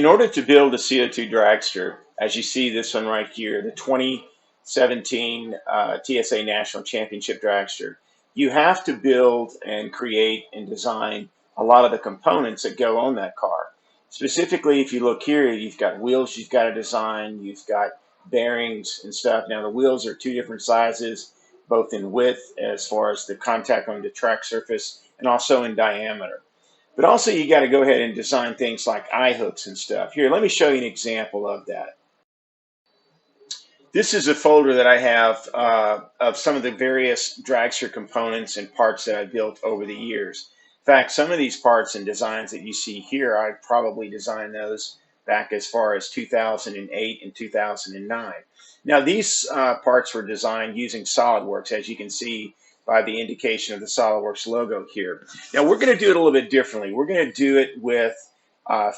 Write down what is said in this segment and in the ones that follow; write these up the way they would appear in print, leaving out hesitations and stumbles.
In order to build a CO2 dragster, as you see this one right here, the 2017 TSA National Championship dragster, you have to build and create and design a lot of the components that go on that car. Specifically, if you look here, you've got wheels you've got to design, you've got bearings and stuff. Now the wheels are two different sizes, both in width as far as the contact on the track surface and also in diameter. But also you got to go ahead and design things like eye hooks and stuff. Here, let me show you an example of that. This is a folder that I have of some of the various dragster components and parts that I built over the years. In fact, some of these parts and designs that you see here, I probably designed those back as far as 2008 and 2009. Now, these parts were designed using SolidWorks, as you can see by the indication of the SolidWorks logo here. Now, we're going to do it a little bit differently. We're going to do it with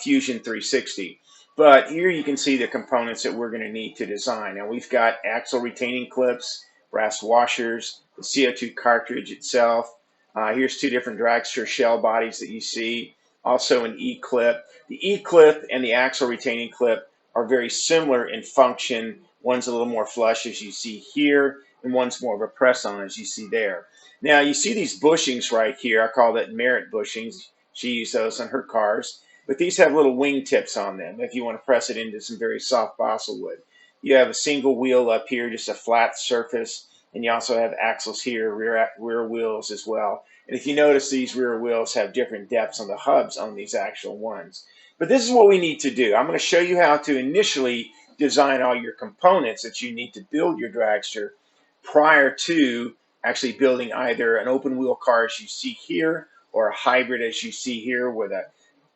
Fusion 360. But here you can see the components that we're going to need to design. Now, we've got axle retaining clips, brass washers, the CO2 cartridge itself. Here's two different dragster shell bodies that you see. Also an E-clip. The E-clip and the axle retaining clip are very similar in function. One's a little more flush, as you see here, and one's more of a press-on, as you see there. Now, you see these bushings right here. I call that merit bushings. She used those on her cars. But these have little wing tips on them if you want to press it into some very soft balsa wood. You have a single wheel up here, just a flat surface, and you also have axles here, rear wheels as well. And if you notice, these rear wheels have different depths on the hubs on these actual ones. But this is what we need to do. I'm going to show you how to initially design all your components that you need to build your dragster prior to actually building either an open wheel car as you see here, or a hybrid as you see here, where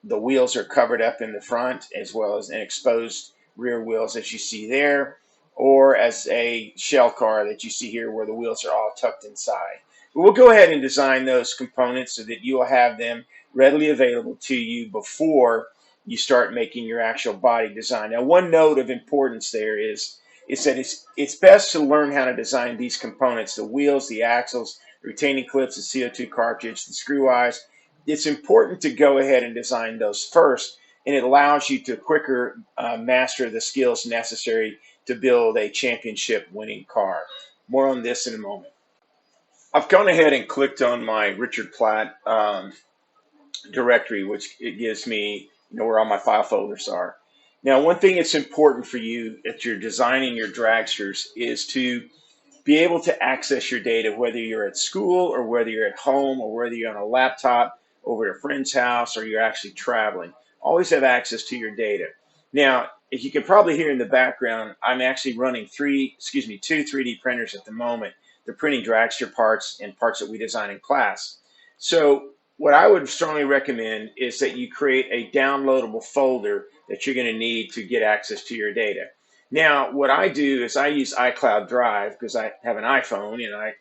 the wheels are covered up in the front, as well as an exposed rear wheels as you see there, or as a shell car that you see here where the wheels are all tucked inside. But we'll go ahead and design those components so that you will have them readily available to you before you start making your actual body design. Now, one note of importance there is that it's best to learn how to design these components, the wheels, the axles, the retaining clips, the CO2 cartridge, the screw eyes. It's important to go ahead and design those first, and it allows you to quicker master the skills necessary to build a championship winning car. More on this in a moment. I've gone ahead and clicked on my Richard Platt directory, which it gives me where all my file folders are. Now, one thing that's important for you if you're designing your dragsters is to be able to access your data, whether you're at school or whether you're at home or whether you're on a laptop over at a friend's house or you're actually traveling. Always have access to your data. Now, if you can probably hear in the background, I'm actually running two 3D printers at the moment. They're printing dragster parts and parts that we design in class. So what I would strongly recommend is that you create a downloadable folder that you're going to need to get access to your data. Now, what I do is I use iCloud Drive because I have an iPhone and I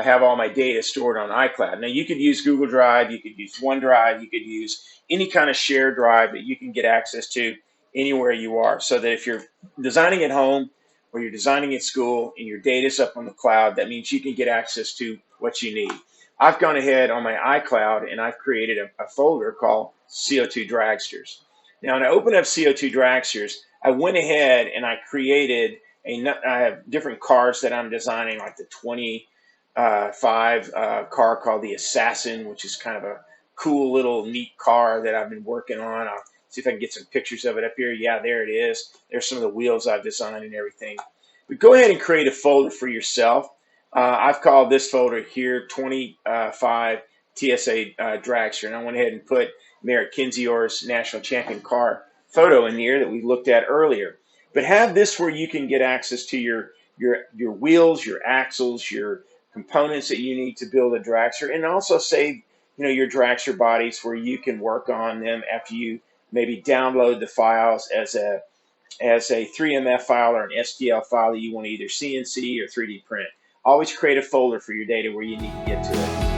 have all my data stored on iCloud. Now, you could use Google Drive, you could use OneDrive, you could use any kind of shared drive that you can get access to anywhere you are, so that if you're designing at home or you're designing at school and your data's up on the cloud, that means you can get access to what you need. I've gone ahead on my iCloud and I've created a folder called CO2 Dragsters. Now, when I open up CO2 Dragsters, I went ahead and I created I have different cars that I'm designing, like the 25 car called the Assassin, which is kind of a cool little neat car that I've been working on. I'll see if I can get some pictures of it up here. Yeah, there it is. There's some of the wheels I've designed and everything. But go ahead and create a folder for yourself. I've called this folder here 25 TSA Dragster, and I went ahead and put Merritt Kinzior's national champion car photo in here that we looked at earlier. But have this where you can get access to your wheels, your axles, your components that you need to build a dragster, and also save your dragster bodies where you can work on them after you maybe download the files as a 3MF file or an STL file that you want to either CNC or 3D print. Always create a folder for your data where you need to get to it.